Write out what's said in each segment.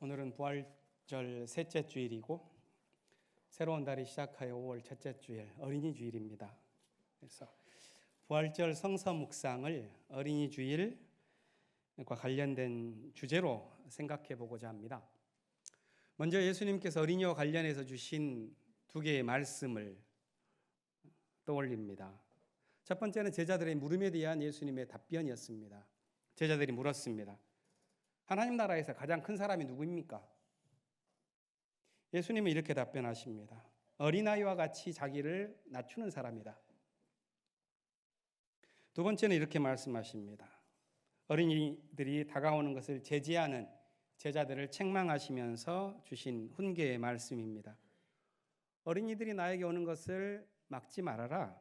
오늘은 부활절 셋째 주일이고 새로운 달이 시작하여 5월 첫째 주일 어린이 주일입니다. 그래서 부활절 성서 묵상을 어린이 주일과 관련된 주제로 생각해 보고자 합니다. 먼저 예수님께서 어린이와 관련해서 주신 두 개의 말씀을 떠올립니다. 첫 번째는 제자들의 물음에 대한 예수님의 답변이었습니다. 제자들이 물었습니다. 하나님 나라에서 가장 큰 사람이 누구입니까? 예수님은 이렇게 답변하십니다. 어린아이와 같이 자기를 낮추는 사람이다. 두 번째는 이렇게 말씀하십니다. 어린이들이 다가오는 것을 제지하는 제자들을 책망하시면서 주신 훈계의 말씀입니다. 어린이들이 나에게 오는 것을 막지 말아라.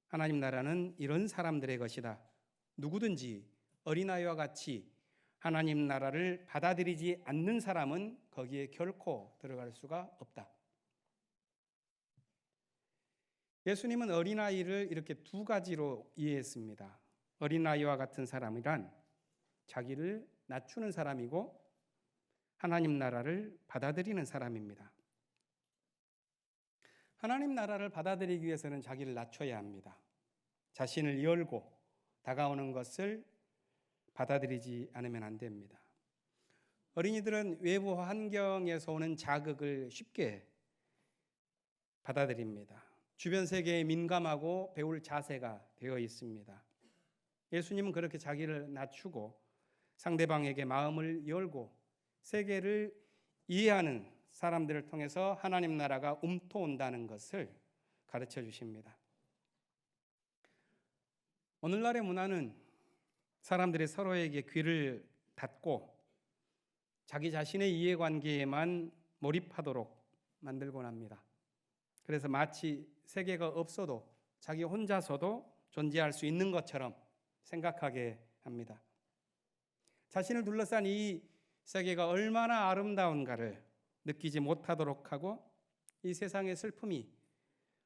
하나님 나라는 이런 사람들의 것이다. 누구든지 어린아이와 같이 하나님 나라를 받아들이지 않는 사람은 거기에 결코 들어갈 수가 없다. 예수님은 어린아이를 이렇게 두 가지로 이해했습니다. 어린아이와 같은 사람이란 자기를 낮추는 사람이고 하나님 나라를 받아들이는 사람입니다. 하나님 나라를 받아들이기 위해서는 자기를 낮춰야 합니다. 자신을 열고 다가오는 것을 받아들이지 않으면 안 됩니다. 어린이들은 외부 환경에서 오는 자극을 쉽게 받아들입니다. 주변 세계에 민감하고 배울 자세가 되어 있습니다. 예수님은 그렇게 자기를 낮추고 상대방에게 마음을 열고 세계를 이해하는 사람들을 통해서 하나님 나라가 움터온다는 것을 가르쳐 주십니다. 오늘날의 문화는 사람들이 서로에게 귀를 닫고 자기 자신의 이해관계에만 몰입하도록 만들곤 합니다. 그래서 마치 세계가 없어도 자기 혼자서도 존재할 수 있는 것처럼 생각하게 합니다. 자신을 둘러싼 이 세계가 얼마나 아름다운가를 느끼지 못하도록 하고 이 세상의 슬픔이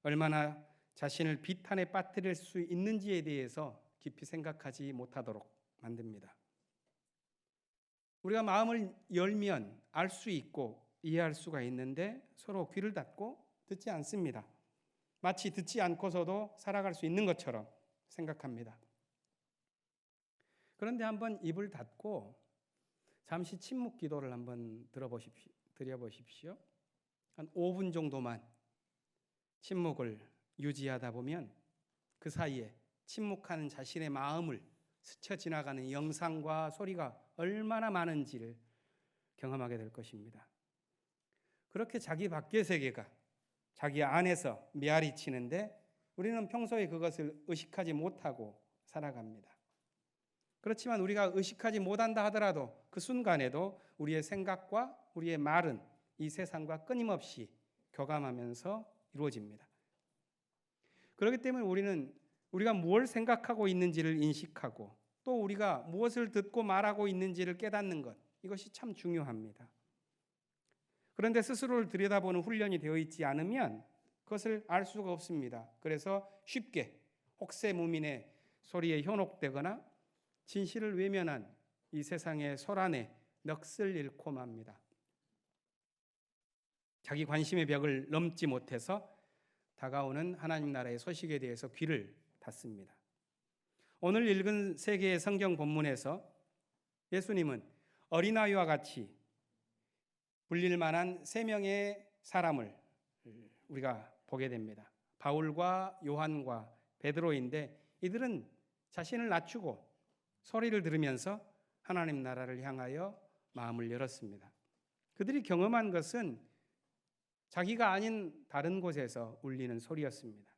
얼마나 자신을 비탄에 빠뜨릴 수 있는지에 대해서 깊이 생각하지 못하도록 만듭니다. 우리가 마음을 열면 알 수 있고 이해할 수가 있는데 서로 귀를 닫고 듣지 않습니다. 마치 듣지 않고서도 살아갈 수 있는 것처럼 생각합니다. 그런데 한번 입을 닫고 잠시 침묵 기도를 한번 드려보십시오. 한 5분 정도만 침묵을 유지하다 보면 그 사이에 침묵하는 자신의 마음을 스쳐 지나가는 영상과 소리가 얼마나 많은지를 경험하게 될 것입니다. 그렇게 자기 밖의 세계가 자기 안에서 메아리 치는데 우리는 평소에 그것을 의식하지 못하고 살아갑니다. 그렇지만 우리가 의식하지 못한다 하더라도 그 순간에도 우리의 생각과 우리의 말은 이 세상과 끊임없이 교감하면서 이루어집니다. 그렇기 때문에 우리가 무엇을 생각하고 있는지를 인식하고 또 우리가 무엇을 듣고 말하고 있는지를 깨닫는 것, 이것이 참 중요합니다. 그런데 스스로를 들여다보는 훈련이 되어 있지 않으면 그것을 알 수가 없습니다. 그래서 쉽게 혹세무민의 소리에 현혹되거나 진실을 외면한 이 세상의 소란에 넋을 잃고 맙니다. 자기 관심의 벽을 넘지 못해서 다가오는 하나님 나라의 소식에 대해서 귀를 닫습니다. 오늘 읽은 세 개의 성경 본문에서 예수님은 어린아이와 같이 불릴 만한 세 명의 사람을 우리가 보게 됩니다. 바울과 요한과 베드로인데 이들은 자신을 낮추고 소리를 들으면서 하나님 나라를 향하여 마음을 열었습니다. 그들이 경험한 것은 자기가 아닌 다른 곳에서 울리는 소리였습니다.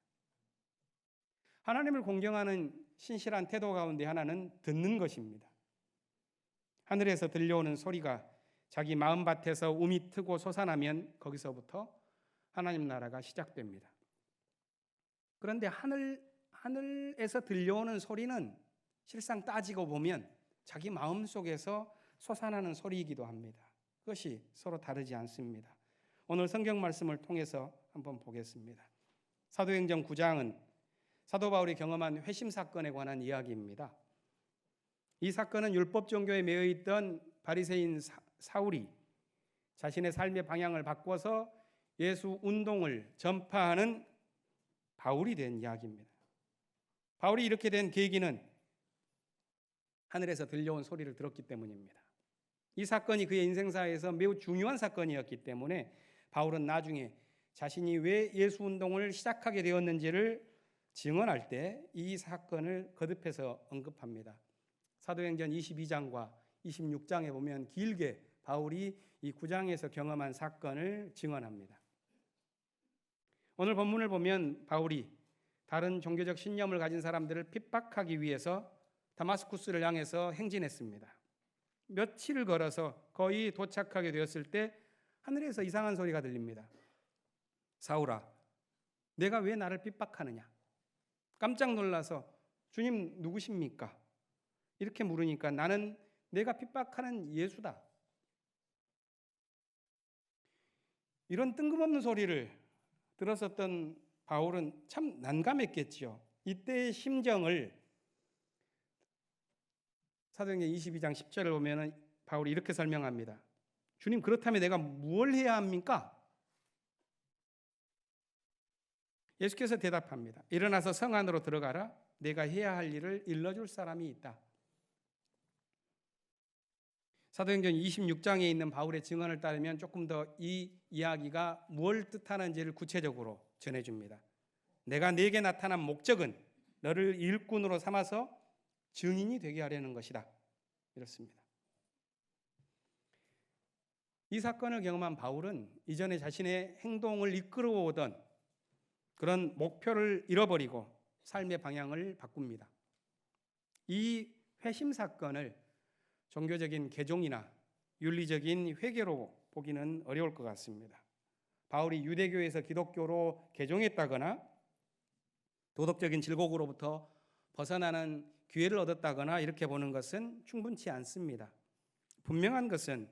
하나님을 공경하는 신실한 태도 가운데 하나는 듣는 것입니다. 하늘에서 들려오는 소리가 자기 마음밭에서 움이 트고 솟아나면 거기서부터 하나님 나라가 시작됩니다. 그런데 하늘에서 들려오는 소리는 실상 따지고 보면 자기 마음속에서 솟아나는 소리이기도 합니다. 그것이 서로 다르지 않습니다. 오늘 성경 말씀을 통해서 한번 보겠습니다. 사도행전 9장은 사도 바울이 경험한 회심 사건에 관한 이야기입니다. 이 사건은 율법 종교에 매여 있던 바리새인 사울이 자신의 삶의 방향을 바꿔서 예수 운동을 전파하는 바울이 된 이야기입니다. 바울이 이렇게 된 계기는 하늘에서 들려온 소리를 들었기 때문입니다. 이 사건이 그의 인생사에서 매우 중요한 사건이었기 때문에 바울은 나중에 자신이 왜 예수 운동을 시작하게 되었는지를 증언할 때 이 사건을 거듭해서 언급합니다. 사도행전 22장과 26장에 보면 길게 바울이 이 9장에서 경험한 사건을 증언합니다. 오늘 본문을 보면 바울이 다른 종교적 신념을 가진 사람들을 핍박하기 위해서 다마스쿠스를 향해서 행진했습니다. 며칠 걸어서 거의 도착하게 되었을 때 하늘에서 이상한 소리가 들립니다. 사울아, 내가 왜 나를 핍박하느냐? 깜짝 놀라서 주님 누구십니까? 이렇게 물으니까 나는 내가 핍박하는 예수다. 이런 뜬금없는 소리를 들었었던 바울은 참 난감했겠지요. 이때의 심정을 사도행전 22장 10절을 보면 바울이 이렇게 설명합니다. 주님, 그렇다면 내가 무엇을 해야 합니까? 예수께서 대답합니다. 일어나서 성 안으로 들어가라. 내가 해야 할 일을 일러줄 사람이 있다. 사도행전 26장에 있는 바울의 증언을 따르면 조금 더 이 이야기가 무엇을 뜻하는지를 구체적으로 전해줍니다. 내가 네게 나타난 목적은 너를 일꾼으로 삼아서 증인이 되게 하려는 것이다. 이렇습니다. 이 사건을 경험한 바울은 이전에 자신의 행동을 이끌어오던 그런 목표를 잃어버리고 삶의 방향을 바꿉니다. 이 회심 사건을 종교적인 개종이나 윤리적인 회개로 보기는 어려울 것 같습니다. 바울이 유대교에서 기독교로 개종했다거나 도덕적인 질곡으로부터 벗어나는 기회를 얻었다거나 이렇게 보는 것은 충분치 않습니다. 분명한 것은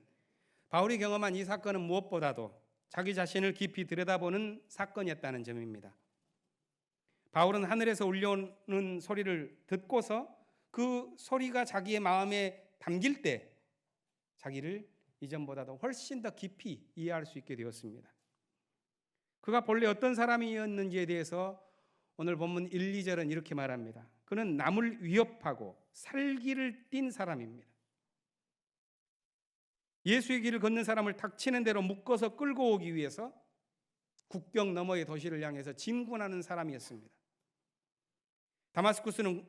바울이 경험한 이 사건은 무엇보다도 자기 자신을 깊이 들여다보는 사건이었다는 점입니다. 바울은 하늘에서 울려오는 소리를 듣고서 그 소리가 자기의 마음에 담길 때 자기를 이전보다도 훨씬 더 깊이 이해할 수 있게 되었습니다. 그가 본래 어떤 사람이었는지에 대해서 오늘 본문 1, 2절은 이렇게 말합니다. 그는 남을 위협하고 살기를 띈 사람입니다. 예수의 길을 걷는 사람을 닥치는 대로 묶어서 끌고 오기 위해서 국경 너머의 도시를 향해서 진군하는 사람이었습니다. 다마스쿠스는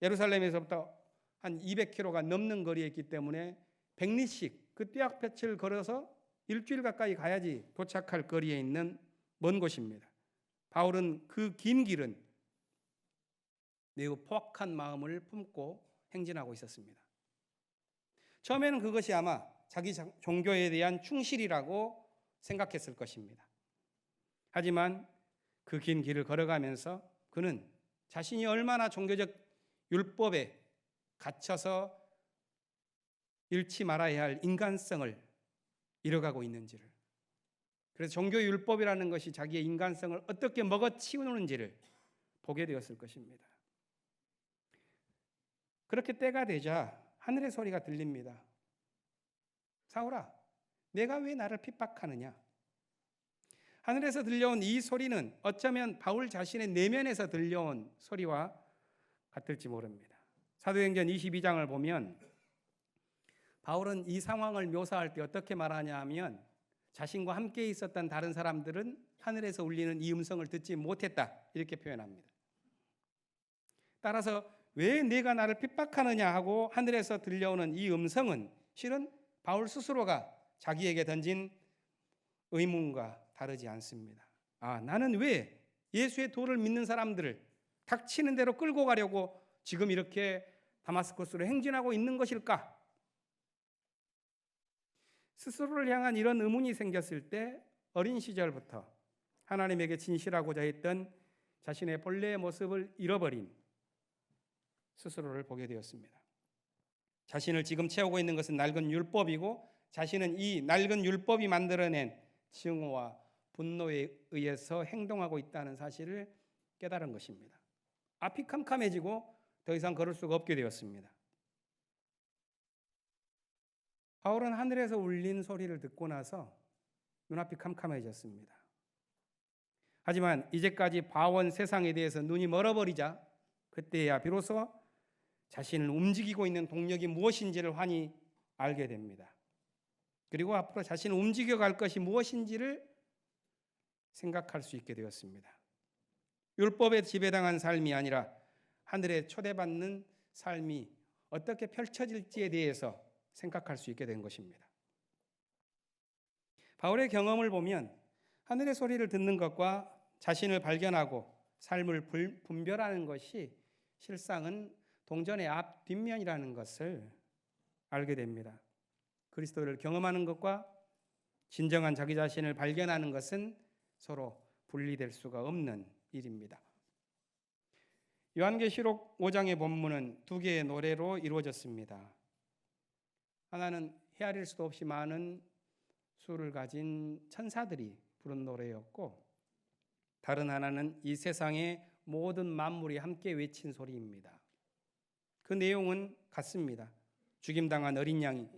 예루살렘에서부터 한 200km가 넘는 거리에 있기 때문에 100리씩 그 뙤약볕을 걸어서 일주일 가까이 가야지 도착할 거리에 있는 먼 곳입니다. 바울은 그 긴 길은 매우 포악한 마음을 품고 행진하고 있었습니다. 처음에는 그것이 아마 자기 종교에 대한 충실이라고 생각했을 것입니다. 하지만 그 긴 길을 걸어가면서 그는 자신이 얼마나 종교적 율법에 갇혀서 잃지 말아야 할 인간성을 잃어가고 있는지를, 그래서 종교 율법이라는 것이 자기의 인간성을 어떻게 먹어치우는지를 보게 되었을 것입니다. 그렇게 때가 되자 하늘의 소리가 들립니다. 사울아, 내가 왜 나를 핍박하느냐? 하늘에서 들려온 이 소리는 어쩌면 바울 자신의 내면에서 들려온 소리와 같을지 모릅니다. 사도행전 22장을 보면 바울은 이 상황을 묘사할 때 어떻게 말하냐 하면 자신과 함께 있었던 다른 사람들은 하늘에서 울리는 이 음성을 듣지 못했다, 이렇게 표현합니다. 따라서 왜 내가 나를 핍박하느냐 하고 하늘에서 들려오는 이 음성은 실은 바울 스스로가 자기에게 던진 의문과 다르지 않습니다. 나는 왜 예수의 도를 믿는 사람들을 닥치는 대로 끌고 가려고 지금 이렇게 다마스커스로 행진하고 있는 것일까? 스스로를 향한 이런 의문이 생겼을 때 어린 시절부터 하나님에게 진실하고자 했던 자신의 본래의 모습을 잃어버린 스스로를 보게 되었습니다. 자신을 지금 채우고 있는 것은 낡은 율법이고 자신은 이 낡은 율법이 만들어낸 증오와 분노에 의해서 행동하고 있다는 사실을 깨달은 것입니다. 앞이 캄캄해지고 더 이상 걸을 수가 없게 되었습니다. 바울은 하늘에서 울린 소리를 듣고 나서 눈앞이 캄캄해졌습니다. 하지만 이제까지 봐온 세상에 대해서 눈이 멀어버리자 그때야 비로소 자신을 움직이고 있는 동력이 무엇인지를 환히 알게 됩니다. 그리고 앞으로 자신을 움직여갈 것이 무엇인지를 생각할 수 있게 되었습니다. 율법에 지배당한 삶이 아니라 하늘에 초대받는 삶이 어떻게 펼쳐질지에 대해서 생각할 수 있게 된 것입니다. 바울의 경험을 보면 하늘의 소리를 듣는 것과 자신을 발견하고 삶을 분별하는 것이 실상은 동전의 앞 뒷면이라는 것을 알게 됩니다. 그리스도를 경험하는 것과 진정한 자기 자신을 발견하는 것은 서로 분리될 수가 없는 일입니다. 요한계시록 5장의 본문은 두 개의 노래로 이루어졌습니다. 하나는 헤아릴 수도 없이 많은 수를 가진 천사들이 부른 노래였고, 다른 하나는 이 세상의 모든 만물이 함께 외친 소리입니다. 그 내용은 같습니다. 죽임당한 어린 양이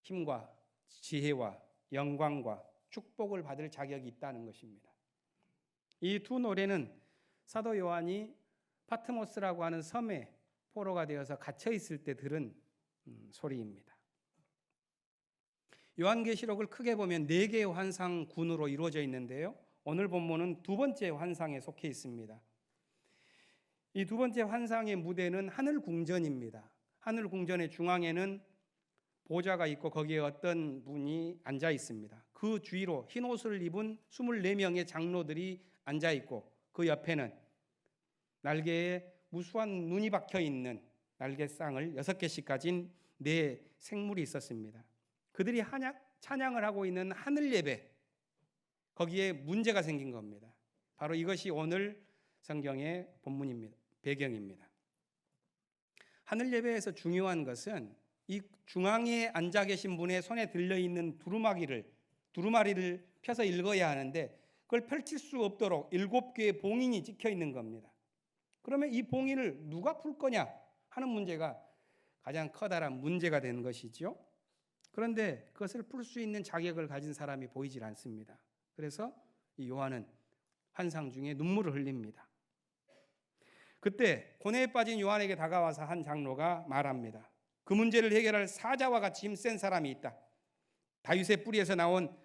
힘과 지혜와 영광과 축복을 받을 자격이 있다는 것입니다. 이 두 노래는 사도 요한이 파트모스라고 하는 섬에 포로가 되어서 갇혀 있을 때 들은 소리입니다. 요한계시록을 크게 보면 4개의 환상군으로 이루어져 있는데요. 오늘 본문은 두 번째 환상에 속해 있습니다. 이 두 번째 환상의 무대는 하늘궁전입니다. 하늘궁전의 중앙에는 보좌가 있고 거기에 어떤 분이 앉아 있습니다. 그 주위로 흰 옷을 입은 24명의 장로들이 앉아 있고 그 옆에는 날개에 무수한 눈이 박혀 있는 날개쌍을 6개씩 가진 4 생물이 있었습니다. 그들이 찬양을 하고 있는 하늘 예배, 거기에 문제가 생긴 겁니다. 바로 이것이 오늘 성경의 본문입니다. 배경입니다. 하늘 예배에서 중요한 것은 이 중앙에 앉아 계신 분의 손에 들려있는 두루마리를 펴서 읽어야 하는데 그걸 펼칠 수 없도록 7개의 봉인이 찍혀 있는 겁니다. 그러면 이 봉인을 누가 풀 거냐 하는 문제가 가장 커다란 문제가 되는 것이죠. 그런데 그것을 풀 수 있는 자격을 가진 사람이 보이질 않습니다. 그래서 이 요한은 환상 중에 눈물을 흘립니다. 그때 고뇌에 빠진 요한에게 다가와서 한 장로가 말합니다. 그 문제를 해결할 사자와 같이 힘센 사람이 있다. 다윗의 뿌리에서 나온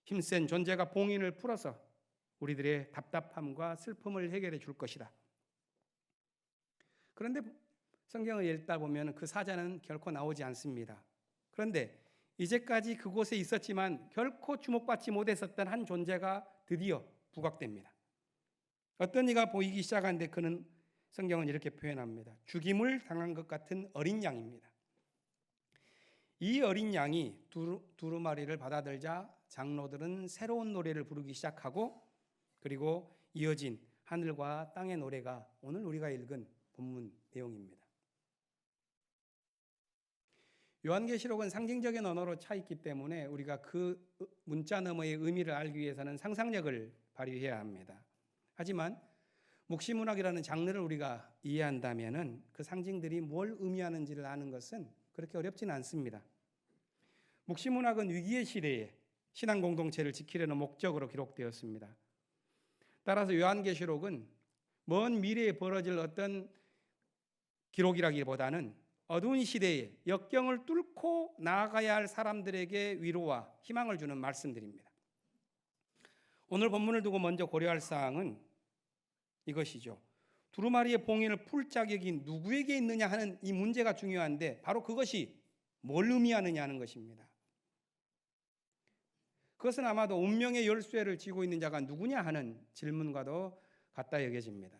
힘센 존재가 봉인을 풀어서 우리들의 답답함과 슬픔을 해결해 줄 것이다. 그런데 성경을 읽다 보면 그 사자는 결코 나오지 않습니다. 그런데 이제까지 그곳에 있었지만 결코 주목받지 못했었던 한 존재가 드디어 부각됩니다. 어떤 이가 보이기 시작하는데 그는 성경은 이렇게 표현합니다. 죽임을 당한 것 같은 어린 양입니다. 이 어린 양이 두루마리를 받아들자 장로들은 새로운 노래를 부르기 시작하고 그리고 이어진 하늘과 땅의 노래가 오늘 우리가 읽은 본문 내용입니다. 요한계시록은 상징적인 언어로 차 있기 때문에 우리가 그 문자 너머의 의미를 알기 위해서는 상상력을 발휘해야 합니다. 하지만 묵시문학이라는 장르를 우리가 이해한다면 그 상징들이 뭘 의미하는지를 아는 것은 그렇게 어렵지는 않습니다. 묵시문학은 위기의 시대에 신앙 공동체를 지키려는 목적으로 기록되었습니다. 따라서 요한계시록은 먼 미래에 벌어질 어떤 기록이라기보다는 어두운 시대에 역경을 뚫고 나아가야 할 사람들에게 위로와 희망을 주는 말씀들입니다. 오늘 본문을 두고 먼저 고려할 사항은 이것이죠. 두루마리의 봉인을 풀 자격이 누구에게 있느냐 하는 이 문제가 중요한데 바로 그것이 뭘 의미하느냐 하는 것입니다. 그것은 아마도 운명의 열쇠를 쥐고 있는 자가 누구냐 하는 질문과도 같다 여겨집니다.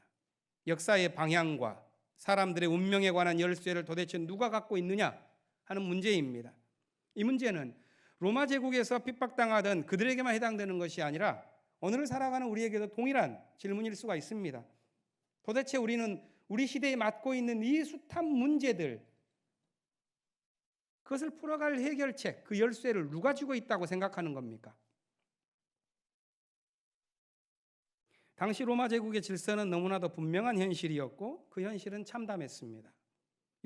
역사의 방향과 사람들의 운명에 관한 열쇠를 도대체 누가 갖고 있느냐 하는 문제입니다. 이 문제는 로마 제국에서 핍박당하던 그들에게만 해당되는 것이 아니라 오늘 살아가는 우리에게도 동일한 질문일 수가 있습니다. 도대체 우리는 우리 시대에 맡고 있는 이 숱한 문제들, 그것을 풀어갈 해결책, 그 열쇠를 누가 쥐고 있다고 생각하는 겁니까? 당시 로마 제국의 질서는 너무나도 분명한 현실이었고 그 현실은 참담했습니다.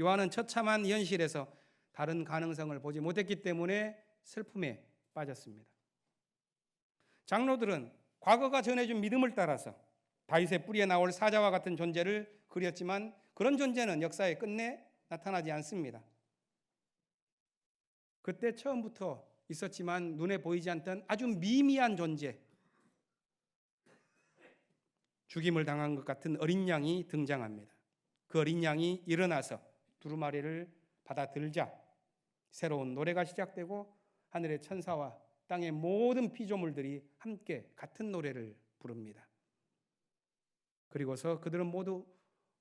요한은 처참한 현실에서 다른 가능성을 보지 못했기 때문에 슬픔에 빠졌습니다. 장로들은 과거가 전해준 믿음을 따라서 다윗의 뿌리에 나올 사자와 같은 존재를 그렸지만 그런 존재는 역사의 끝내 나타나지 않습니다. 그때 처음부터 있었지만 눈에 보이지 않던 아주 미미한 존재, 죽임을 당한 것 같은 어린 양이 등장합니다. 그 어린 양이 일어나서 두루마리를 받아들자 새로운 노래가 시작되고 하늘의 천사와 땅의 모든 피조물들이 함께 같은 노래를 부릅니다. 그리고서 그들은 모두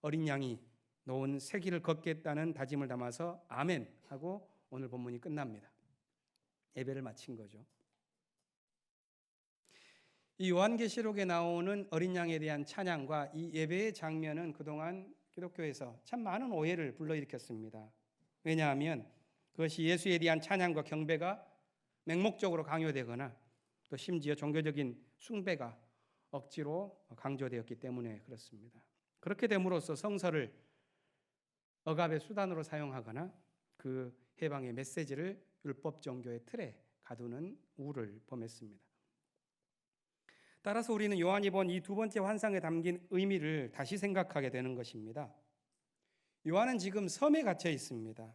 어린 양이 놓은 새 길을 걷겠다는 다짐을 담아서 아멘 하고 오늘 본문이 끝납니다. 예배를 마친 거죠. 이 요한계시록에 나오는 어린 양에 대한 찬양과 이 예배의 장면은 그동안 기독교에서 참 많은 오해를 불러일으켰습니다. 왜냐하면 그것이 예수에 대한 찬양과 경배가 맹목적으로 강요되거나 또 심지어 종교적인 숭배가 억지로 강조되었기 때문에 그렇습니다. 그렇게 됨으로써 성서를 억압의 수단으로 사용하거나 그 해방의 메시지를 율법 종교의 틀에 가두는 우를 범했습니다. 따라서 우리는 요한이 본 이 두 번째 환상에 담긴 의미를 다시 생각하게 되는 것입니다. 요한은 지금 섬에 갇혀 있습니다.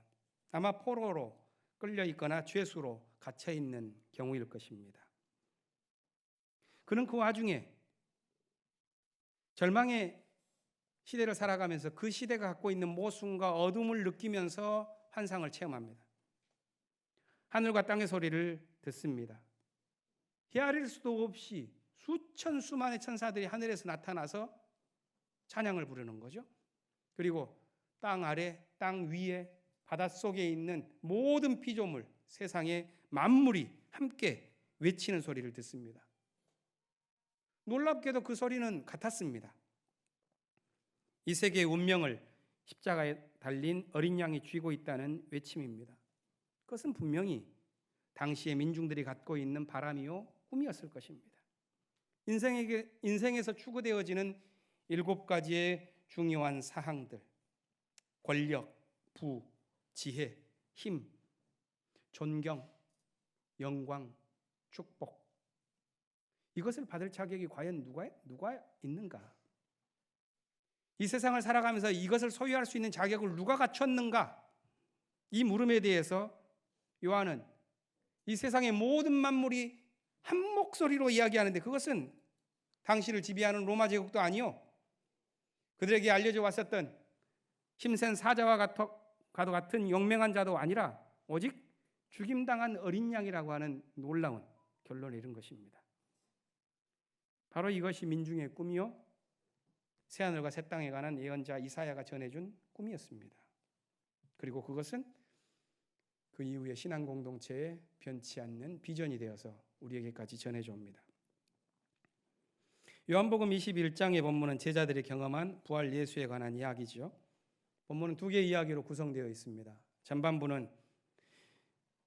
아마 포로로 끌려 있거나 죄수로 갇혀 있는 경우일 것입니다. 그는 그 와중에 절망의 시대를 살아가면서 그 시대가 갖고 있는 모순과 어둠을 느끼면서 환상을 체험합니다. 하늘과 땅의 소리를 듣습니다. 헤아릴 수도 없이 수천 수만의 천사들이 하늘에서 나타나서 찬양을 부르는 거죠. 그리고 땅 아래, 땅 위에, 바닷속에 있는 모든 피조물, 세상의 만물이 함께 외치는 소리를 듣습니다. 놀랍게도 그 소리는 같았습니다. 이 세계의 운명을 십자가에 달린 어린 양이 쥐고 있다는 외침입니다. 그것은 분명히 당시의 민중들이 갖고 있는 바람이요 꿈이었을 것입니다. 인생에서 추구되어지는 7가지의 중요한 사항들, 권력, 부, 지혜, 힘, 존경, 영광, 축복, 이것을 받을 자격이 과연 누가 있는가? 이 세상을 살아가면서 이것을 소유할 수 있는 자격을 누가 갖췄는가? 이 물음에 대해서 요한은 이 세상의 모든 만물이 한 목소리로 이야기하는데 그것은 당시를 지배하는 로마 제국도 아니요, 그들에게 알려져 왔었던 힘센 사자와 같은 용맹한 자도 아니라 오직 죽임당한 어린 양이라고 하는 놀라운 결론에 이른 것입니다. 바로 이것이 민중의 꿈이요 새하늘과 새 땅에 관한 예언자 이사야가 전해준 꿈이었습니다. 그리고 그것은 그 이후에 신앙 공동체에 변치 않는 비전이 되어서 우리에게까지 전해져 옵니다. 요한복음 21장의 본문은 제자들이 경험한 부활 예수에 관한 이야기죠. 본문은 2개의 이야기로 구성되어 있습니다. 전반부는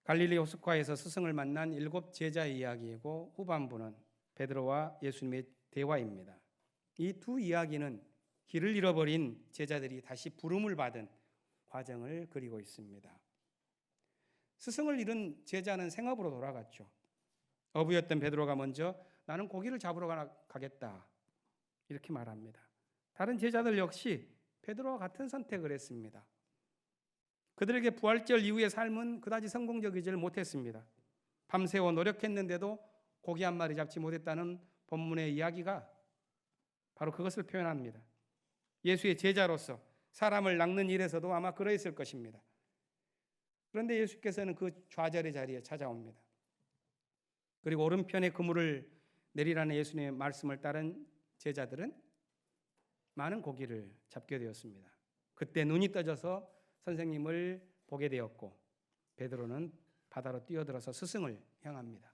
갈릴리 호숫가에서 스승을 만난 7 제자의 이야기이고 후반부는 베드로와 예수님의 대화입니다. 이 두 이야기는 길을 잃어버린 제자들이 다시 부름을 받은 과정을 그리고 있습니다. 스승을 잃은 제자는 생업으로 돌아갔죠. 어부였던 베드로가 먼저 나는 고기를 잡으러 가겠다 이렇게 말합니다. 다른 제자들 역시 베드로와 같은 선택을 했습니다. 그들에게 부활절 이후의 삶은 그다지 성공적이지 못했습니다. 밤새워 노력했는데도 고기 한 마리 잡지 못했다는 본문의 이야기가 바로 그것을 표현합니다. 예수의 제자로서 사람을 낚는 일에서도 아마 그러했을 것입니다. 그런데 예수께서는 그 좌절의 자리에 찾아옵니다. 그리고 오른편에 그물을 내리라는 예수님의 말씀을 따른 제자들은 많은 고기를 잡게 되었습니다. 그때 눈이 떠져서 선생님을 보게 되었고 베드로는 바다로 뛰어들어서 스승을 향합니다.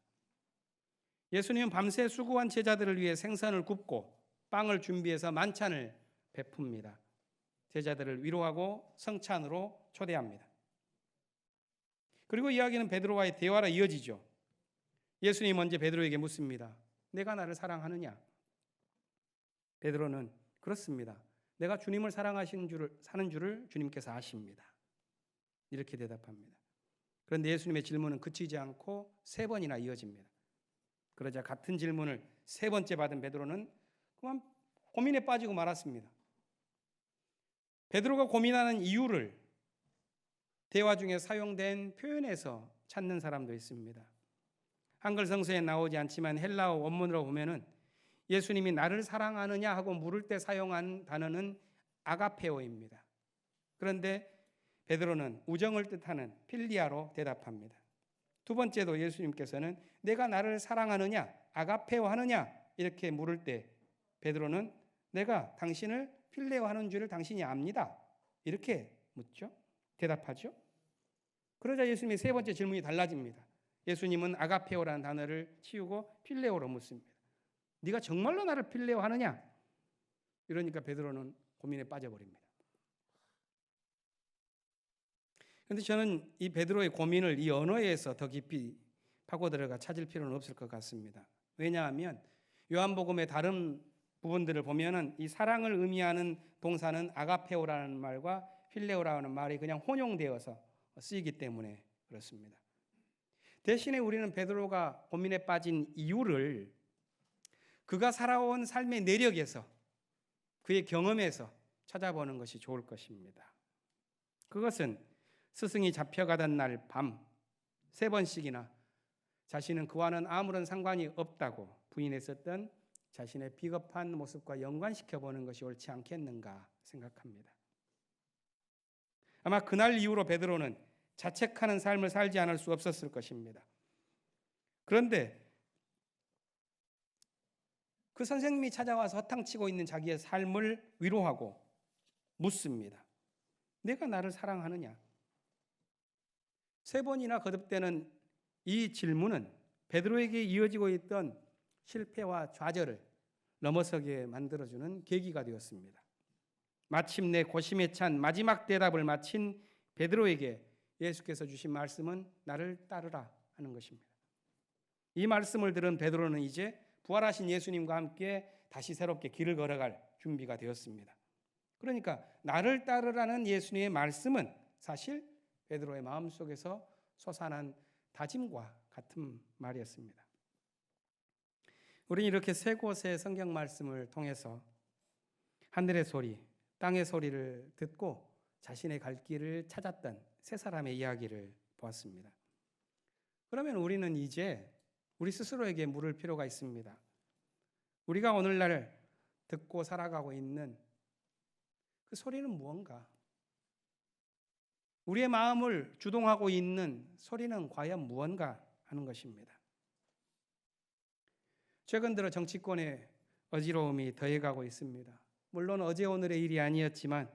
예수님은 밤새 수고한 제자들을 위해 생선을 굽고 빵을 준비해서 만찬을 베풉니다. 제자들을 위로하고 성찬으로 초대합니다. 그리고 이야기는 베드로와의 대화로 이어지죠. 예수님이 먼저 베드로에게 묻습니다. 내가 나를 사랑하느냐? 베드로는 그렇습니다. 내가 주님을 사랑하는 줄을 주님께서 아십니다. 이렇게 대답합니다. 그런데 예수님의 질문은 그치지 않고 3번이나 이어집니다. 그러자 같은 질문을 3번째 받은 베드로는 그만 고민에 빠지고 말았습니다. 베드로가 고민하는 이유를 대화 중에 사용된 표현에서 찾는 사람도 있습니다. 한글 성서에 나오지 않지만 헬라어 원문으로 보면은 예수님이 나를 사랑하느냐 하고 물을 때 사용한 단어는 아가페오입니다. 그런데 베드로는 우정을 뜻하는 필리아로 대답합니다. 두 번째도 예수님께서는 내가 나를 사랑하느냐 아가페오 하느냐 이렇게 물을 때 베드로는 내가 당신을 필레오 하는 줄을 당신이 압니다. 이렇게 묻죠. 대답하죠. 그러자 예수님의 3번째 질문이 달라집니다. 예수님은 아가페오라는 단어를 치우고 필레오로 묻습니다. 네가 정말로 나를 필레오 하느냐? 이러니까 베드로는 고민에 빠져버립니다. 그런데 저는 이 베드로의 고민을 이 언어에서 더 깊이 파고 들어가 찾을 필요는 없을 것 같습니다. 왜냐하면 요한복음의 다른 부분들을 보면은 이 사랑을 의미하는 동사는 아가페오라는 말과 필레오라는 말이 그냥 혼용되어서 쓰이기 때문에 그렇습니다. 대신에 우리는 베드로가 고민에 빠진 이유를 그가 살아온 삶의 내력에서 그의 경험에서 찾아보는 것이 좋을 것입니다. 그것은 스승이 잡혀가던 날 밤 3번씩이나 자신은 그와는 아무런 상관이 없다고 부인했었던 자신의 비겁한 모습과 연관시켜보는 것이 옳지 않겠는가 생각합니다. 아마 그날 이후로 베드로는 자책하는 삶을 살지 않을 수 없었을 것입니다. 그런데 그 선생님이 찾아와서 허탕치고 있는 자기의 삶을 위로하고 묻습니다. 내가 나를 사랑하느냐? 3번이나 거듭되는 이 질문은 베드로에게 이어지고 있던 실패와 좌절을 넘어서게 만들어주는 계기가 되었습니다. 마침내 고심에 찬 마지막 대답을 마친 베드로에게 예수께서 주신 말씀은 나를 따르라 하는 것입니다. 이 말씀을 들은 베드로는 이제 부활하신 예수님과 함께 다시 새롭게 길을 걸어갈 준비가 되었습니다. 그러니까 나를 따르라는 예수님의 말씀은 사실 베드로의 마음속에서 솟아난 다짐과 같은 말이었습니다. 우리는 이렇게 3곳의 성경 말씀을 통해서 하늘의 소리, 땅의 소리를 듣고 자신의 갈 길을 찾았던 3사람의 이야기를 보았습니다. 그러면 우리는 이제 우리 스스로에게 물을 필요가 있습니다. 우리가 오늘날 듣고 살아가고 있는 그 소리는 무언가? 우리의 마음을 주동하고 있는 소리는 과연 무언가 하는 것입니다. 최근 들어 정치권의 어지러움이 더해가고 있습니다. 물론 어제 오늘의 일이 아니었지만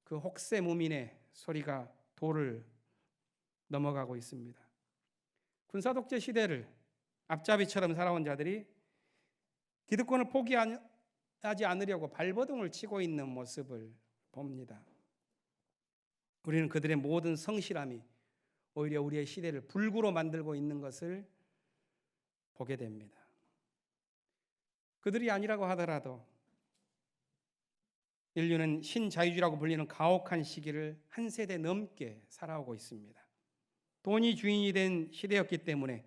그 혹세 무민의 소리가 도를 넘어가고 있습니다. 군사독재 시대를 앞잡이처럼 살아온 자들이 기득권을 포기하지 않으려고 발버둥을 치고 있는 모습을 봅니다. 우리는 그들의 모든 성실함이 오히려 우리의 시대를 불구로 만들고 있는 것을 보게 됩니다. 그들이 아니라고 하더라도 인류는 신자유주의라고 불리는 가혹한 시기를 한 세대 넘게 살아오고 있습니다. 돈이 주인이 된 시대였기 때문에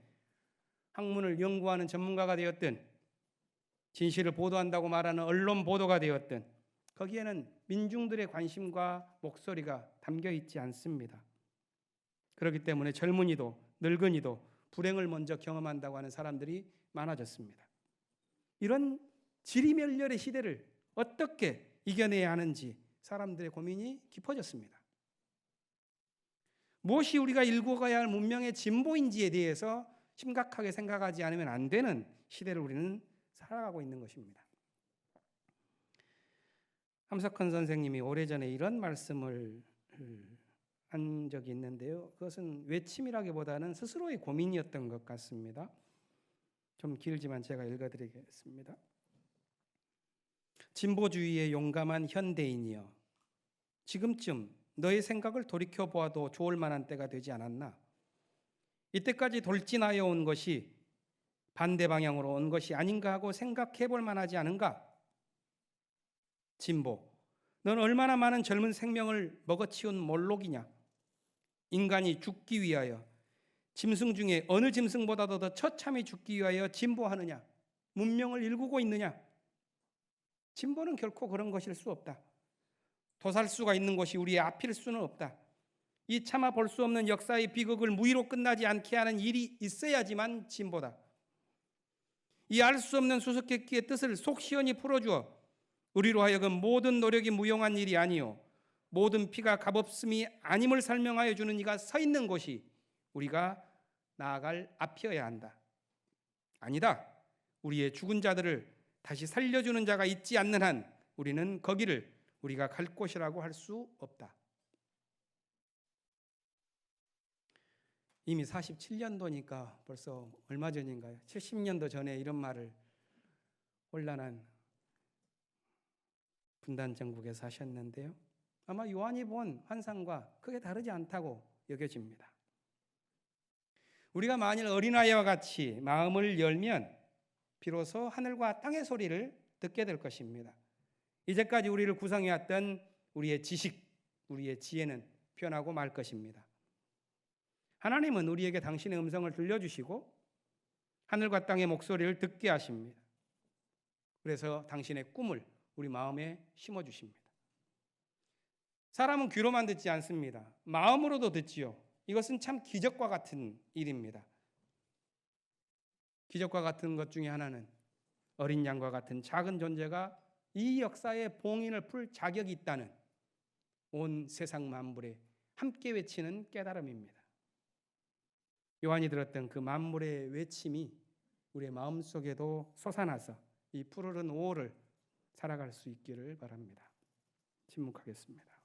학문을 연구하는 전문가가 되었든 진실을 보도한다고 말하는 언론 보도가 되었든 거기에는 민중들의 관심과 목소리가 담겨 있지 않습니다. 그렇기 때문에 젊은이도 늙은이도 불행을 먼저 경험한다고 하는 사람들이 많아졌습니다. 이런 지리멸렬의 시대를 어떻게 이겨내야 하는지 사람들의 고민이 깊어졌습니다. 무엇이 우리가 일궈가야 할 문명의 진보인지에 대해서 심각하게 생각하지 않으면 안 되는 시대를 우리는 살아가고 있는 것입니다. 함석헌 선생님이 오래전에 이런 말씀을 한 적이 있는데요. 그것은 외침이라기보다는 스스로의 고민이었던 것 같습니다. 좀 길지만 제가 읽어드리겠습니다. 진보주의의 용감한 현대인이여, 지금쯤 너의 생각을 돌이켜보아도 좋을 만한 때가 되지 않았나? 이때까지 돌진하여 온 것이 반대 방향으로 온 것이 아닌가 하고 생각해 볼 만하지 않은가? 진보, 넌 얼마나 많은 젊은 생명을 먹어치운 몰록이냐? 인간이 죽기 위하여 짐승 중에 어느 짐승보다도 더 처참히 죽기 위하여 진보하느냐? 문명을 일구고 있느냐? 진보는 결코 그런 것일 수 없다. 도살수가 있는 곳이 우리의 앞일 수는 없다. 이 차마 볼 수 없는 역사의 비극을 무의로 끝나지 않게 하는 일이 있어야지만 진보다. 이 알 수 없는 수수께끼의 뜻을 속 시원히 풀어주어 우리로 하여금 모든 노력이 무용한 일이 아니요 모든 피가 값없음이 아님을 설명하여 주는 이가 서 있는 곳이 우리가 나아갈 앞이어야 한다. 아니다. 우리의 죽은 자들을 다시 살려주는 자가 있지 않는 한 우리는 거기를 우리가 갈 곳이라고 할 수 없다. 이미 47년도니까 벌써 얼마 전인가요? 70년도 전에 이런 말을 혼란한 분단 정국에서 하셨는데요. 아마 요한이 본 환상과 크게 다르지 않다고 여겨집니다. 우리가 만일 어린아이와 같이 마음을 열면 비로소 하늘과 땅의 소리를 듣게 될 것입니다. 이제까지 우리를 구성해왔던 우리의 지식, 우리의 지혜는 변하고 말 것입니다. 하나님은 우리에게 당신의 음성을 들려주시고 하늘과 땅의 목소리를 듣게 하십니다. 그래서 당신의 꿈을 우리 마음에 심어주십니다. 사람은 귀로만 듣지 않습니다. 마음으로도 듣지요. 이것은 참 기적과 같은 일입니다. 기적과 같은 것 중에 하나는 어린 양과 같은 작은 존재가 이 역사의 봉인을 풀 자격이 있다는 온 세상 만물에 함께 외치는 깨달음입니다. 요한이 들었던 그 만물의 외침이 우리의 마음속에도 솟아나서 이 푸르른 5월을 살아갈 수 있기를 바랍니다. 침묵하겠습니다.